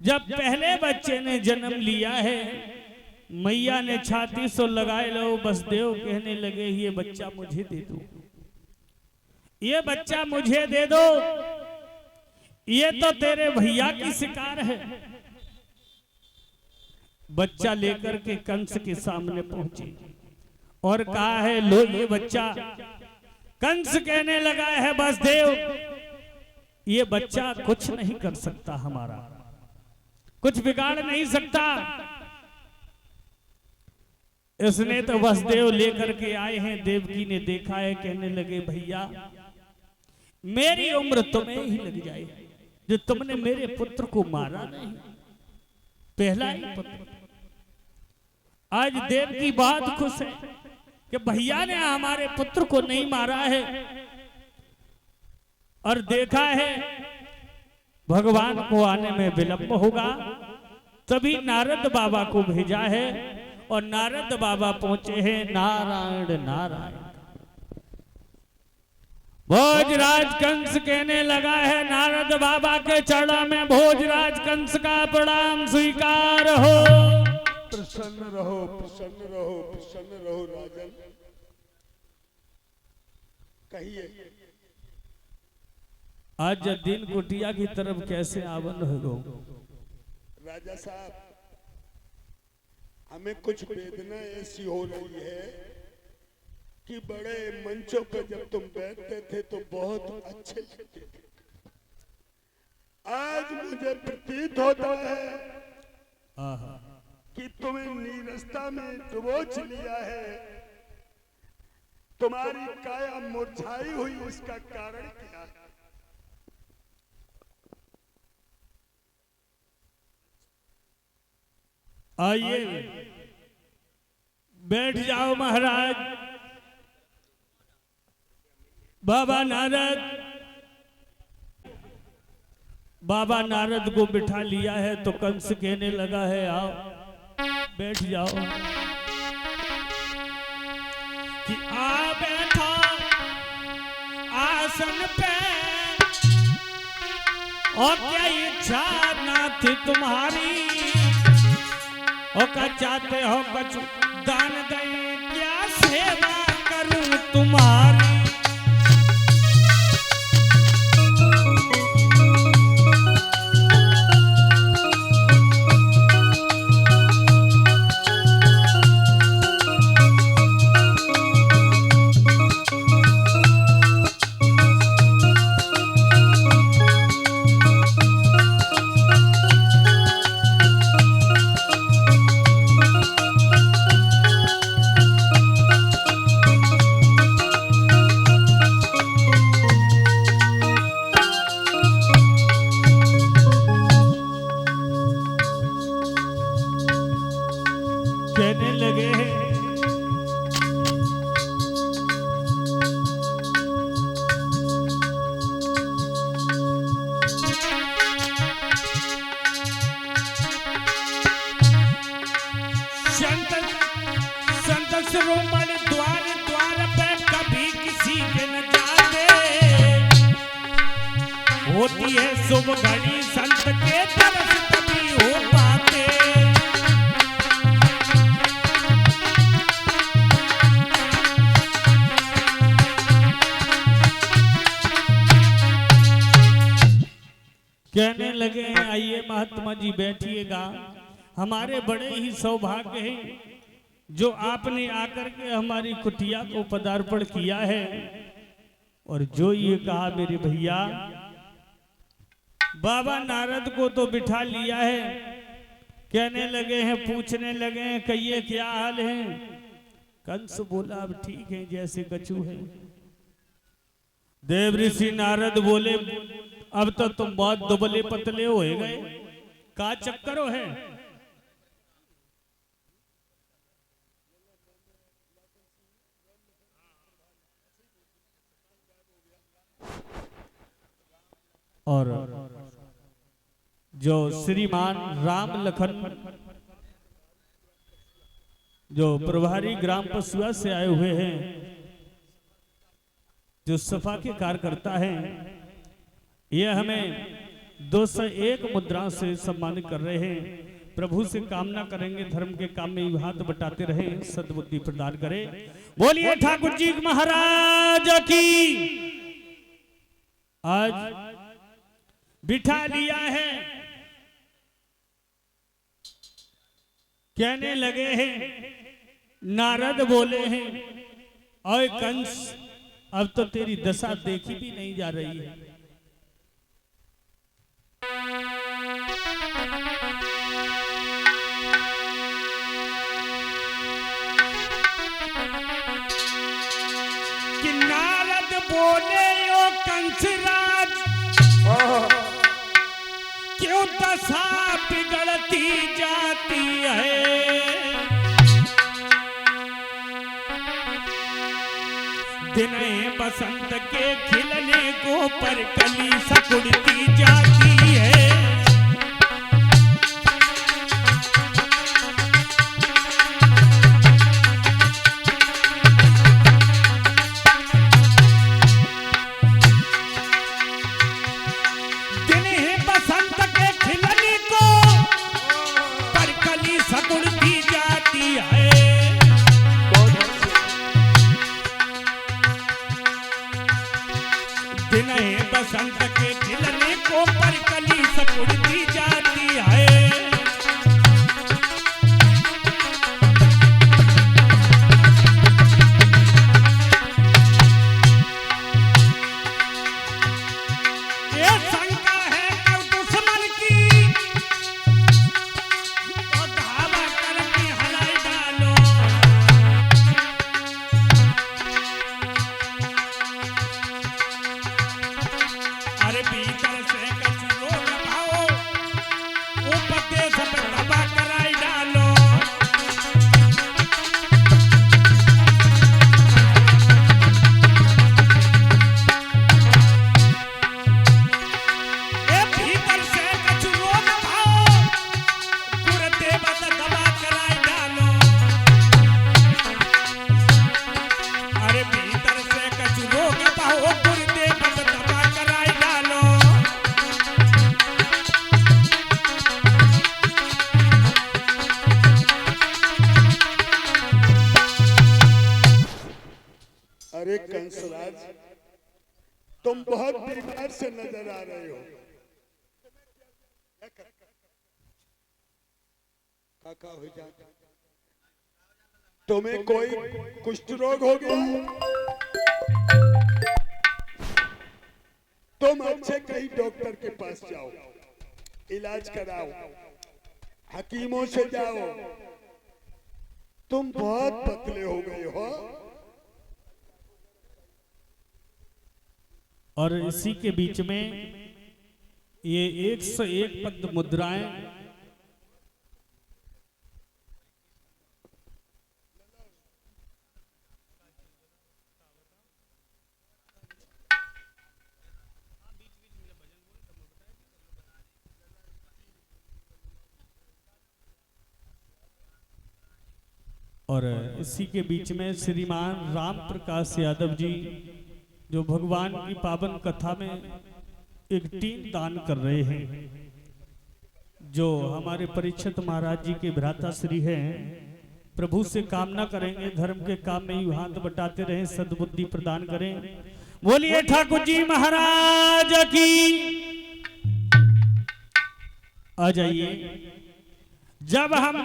जब पहले बच्चे ने जन्म लिया है, मैया ने छाती सो लगाए लो, बसदेव कहने लगे ये बच्चा मुझे दे दो, ये बच्चा मुझे दे दो, ये तो तेरे भैया की शिकार है। बच्चा लेकर के कंस के सामने पहुंचे और कहा है लो ये बच्चा। कंस कहने लगा है बसदेव ये बच्चा कुछ नहीं कर सकता, हमारा कुछ बिगाड़ नहीं सकता। इसने तो वसुदेव लेकर के आए हैं। देवकी ने देखा है, कहने लगे भैया मेरी उम्र तुम्हें ही लग जाए जो तुमने मेरे पुत्र को मारा नहीं, पहला ही पुत्र। आज देवकी बहुत खुश है कि भैया ने हमारे पुत्र को नहीं मारा है। और देखा है भगवान को आने में विलंब होगा, तभी नारद बाबा को भेजा है और नारद बाबा पहुंचे हैं। नारायण नारायण। भोजराज कंस कहने लगा है नारद बाबा के चरणों में भोजराज कंस का प्रणाम स्वीकार हो। प्रसन्न रहो, प्रसन्न रहो, प्रसन्न रहो राजन। कहिए आज दिन कुटिया की तरफ कैसे आवन हो? राजा साहब हमें कुछ वेदना ऐसी हो रही है कि बड़े मंचों पर जब तुम बैठते थे तो बहुत अच्छे लगते थे। आज मुझे प्रतीत होता है कि तुम्हें नीरसता में डुबोच लिया है। तुम्हारी काया मुरझाई हुई, इसका कारण क्या है? आइए बैठ जाओ महाराज। बाबा नारद को बिठा लिया है तो कंस कहने लगा है आओ बैठ जाओ। कि आ बैठा आसन पे और क्या इच्छा ना थी तुम्हारी, और क्या चाहते हो कुछ दान दें, क्या सेवा करूं तुम्हारी। कहने लगे संत शिरोमणि द्वार द्वार पे कभी किसी के न जाते, होती है शुभ घड़ी संत के तरफ तभी हो पाते। कहने लगे आइए महात्मा जी बैठिएगा। हमारे बड़े ही सौभाग्य है जो आपने आकर के हमारी कुटिया को पदार्पण किया है। और जो ये कहा मेरे भैया बाबा नारद को तो बिठा लिया है, कहने लगे हैं पूछने लगे हैं कहिए क्या हाल है। कंस बोला अब ठीक है जैसे कछू है। देव ऋषि नारद बोले अब तो तुम बहुत दुबले पतले हो गए, का चक्कर है। और जो श्रीमान राम लखन जो प्रभारी ग्राम पशुआ से आए हुए हैं, जो सफा के कार्यकर्ता हैं, ये हमें 201 मुद्राओं से सम्मानित कर रहे हैं। प्रभु से कामना करेंगे धर्म के काम में हाथ बटाते रहे, सद्बुद्धि प्रदान करे। बोलिए ठाकुर जी महाराज की। आज बिठा लिया है, कहने लगे हैं, नारद बोले हैं, और कंस अब तो तेरी दशा देखी भी नहीं जा रही है। कि नारद बोले ओ कंसराज, क्यों दशा बिगड़ती जाती है। दिन बसंत के खिलने को पर कली सकुड़ती जाती है। बसंत के खिलने को पर कली सकुड़ती जाती है। ये शंका है कब दुश्मन की, तो धावा करके हलाई डालो। अरे भीतर से कचरो दबाओ, उपदेश पर दबा कराई डालो। ए भीतर से कचरो दबाओ, गुरुदेव पर दबा कराई डालो। अरे भीतर से कचरो दबाओ, गुरुदेव पर दबा कराई डालो। अरे कंसराज, तुम बहुत बीमार से नजर आ रहे हो। काका हो जा, तुम्हें कोई कुष्ठ रोग हो गया? तुम अच्छे कहीं डॉक्टर के पास जाओ, इलाज कराओ, हकीमों से जाओ। तुम बहुत पतले हो गए हो। और इसी के बीच में ये 101 पद मुद्राएं और इसी के बीच में श्रीमान राम प्रकाश यादव जी जो भगवान की पावन कथा में एक टीम दान कर रहे हैं, जो हमारे परीक्षित महाराज जी के भ्राता श्री हैं। प्रभु से कामना करेंगे धर्म के काम में ही हाथ बटाते रहें, सद्बुद्धि प्रदान करें। बोलिए ठाकुर जी महाराज की। आ जाइए। जब हम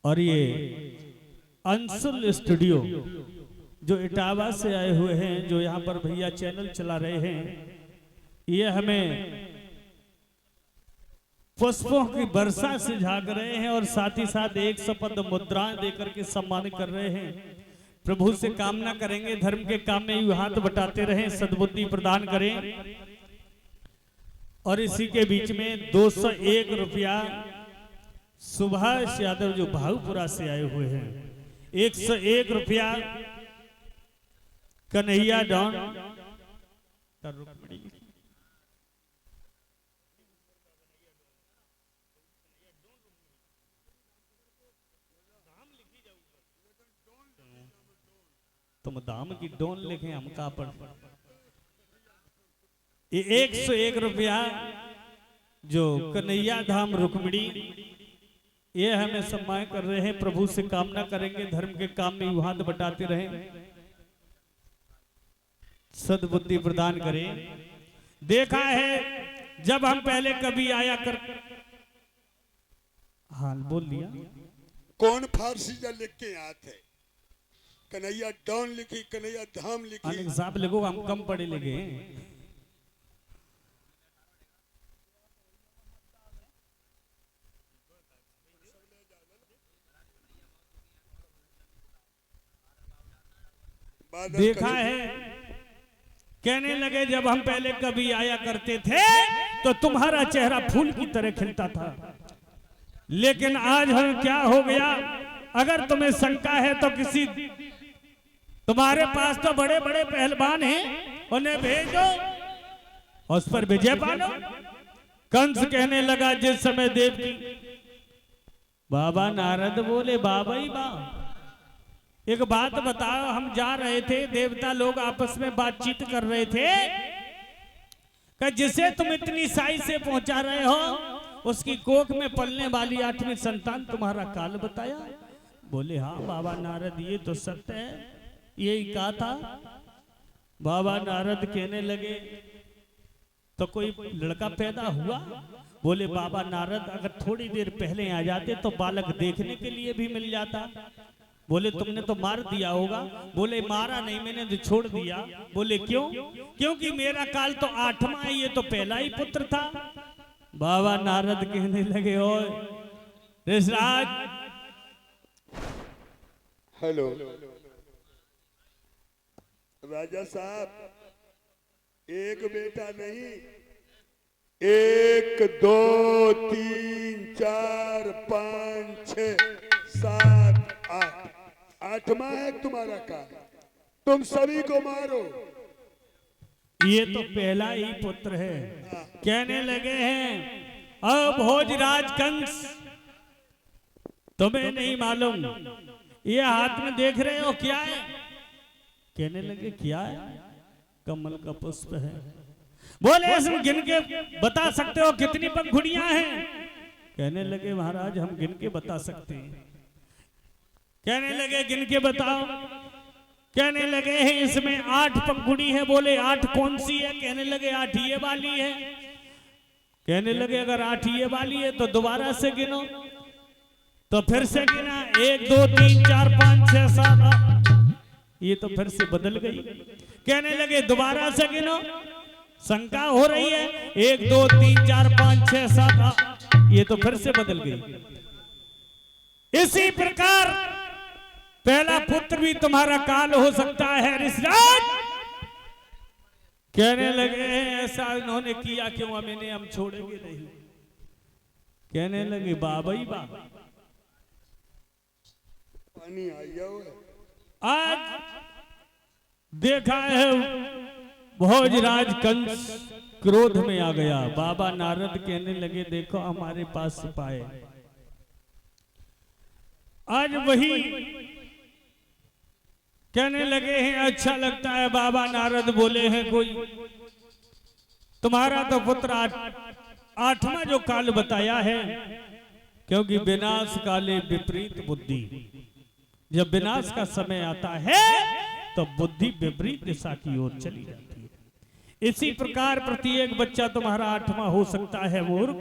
और ये अंशुल स्टूडियो जो इटावा से आए हुए हैं, जो यहाँ पर भैया चैनल चला रहे हैं, ये हमें पुष्पों की वर्षा से झाग रहे हैं और साथ ही साथ 100 पद मुद्राएं देकर के सम्मानित कर रहे हैं। प्रभु से कामना करेंगे धर्म के काम में यूं हाथ बटाते रहें, सद्बुद्धि प्रदान करें। और इसी के बीच में 201 रुपया सुभाष यादव जो भाऊपुरा से आए हुए हैं, 101 रुपया कन्हैया डॉन तुम धाम की डोन लिखे हम कापड़। ये 101 रुपया जो कन्हैया धाम रुक्मिणी ये हमें सम्मान कर रहे हैं, प्रभु से कामना करेंगे धर्म के काम में यूं हाथ बटाते रहें, सद्बुद्धि प्रदान करें। देखा है जब हम पहले कभी आया कर, हाल बोल लिया। कौन फारसी जा लिख के आते? कन्हैया डॉन लिखी, कन्हैया धाम लिखी। साहब लिखो हम कम पढ़े लिखे हैं। देखा है कहने लगे जब हम पहले कभी आया करते थे तो तुम्हारा चेहरा फूल की तरह खिलता था, लेकिन आज हम क्या हो गया? अगर तुम्हें शंका है तो किसी तुम्हारे पास तो बड़े बड़े पहलवान हैं, उन्हें भेजो, उस पर विजय पालो। कंस कहने लगा जिस समय देव की, बाबा नारद बोले बाबा ही बा, एक बात बताओ, हम जा रहे थे, देवता लोग आपस में बातचीत कर रहे थे कि जिसे तुम इतनी साई से पहुंचा रहे हो उसकी कोख में पलने वाली 8वीं संतान तुम्हारा काल बताया। बोले हाँ बाबा नारद ये तो सत्य है, यही कहा था। बाबा नारद कहने लगे तो कोई लड़का पैदा हुआ? बोले बाबा नारद अगर थोड़ी देर पहले आ जाते तो बालक देखने के लिए भी मिल जाता। बोले तुमने तो मार दिया होगा। बोले मारा नहीं, मैंने तो छोड़ दिया। बोले क्यों? क्योंकि मेरा काल तो 8वां है, ये तो पहला ही पुत्र था। बाबा नारद कहने लगे ओए ऋषराज, हेलो राजा साहब, एक बेटा नहीं, 1 2 3 4 5 6 7 8 8वां है तुम्हारा काल, तुम सभी को मारो। ये तो पहला ही पुत्र है। कहने लगे हैं अब भोजराज कंस, तुम्हें नहीं मालूम ये हाथ में देख रहे हो क्या है? कहने लगे क्या है? कमल का पुष्प है। बोले इसमें गिन के बता सकते हो कितनी पंखुड़ियां हैं? कहने लगे महाराज हम गिन के बता सकते हैं। कहने लगे गिन के बताओ। कहने लगे हैं इसमें 8 पंखुड़ी है। बोले 8 कौन सी है? कहने लगे 8 ये वाली है। कहने लगे अगर 8 ये वाली है तो दोबारा से गिनो। तो फिर से गिना 1 2 3 4 5 6 7 8। ये तो फिर से बदल गई। कहने लगे दोबारा से गिनो, शंका हो रही है। 1 2 3 4 5 6 7 8। ये तो फिर से बदल गई। इसी प्रकार पहला पुत्र भी तुम्हारा काल हो सकता है ऋषराज। कहने लगे ऐसा इन्होंने किया क्यों? हमें हम छोड़ेंगे नहीं। कहने लगे बाबा ही बाबा, पानी आ जाओ। आज देखा है भोजराज कंस क्रोध में आ गया। बाबा नारद कहने लगे देखो हमारे पास सिपाही, आज वही कहने लगे हैं अच्छा लगता है। बाबा नारद बोले हैं कोई तुम्हारा तो पुत्र 8वां जो काल बताया है, क्योंकि विनाश काले विपरीत बुद्धि, जब विनाश का समय आता है तो बुद्धि विपरीत दिशा की ओर चली जाती है। इसी प्रकार प्रत्येक बच्चा तुम्हारा 8वां हो सकता है मूर्ख।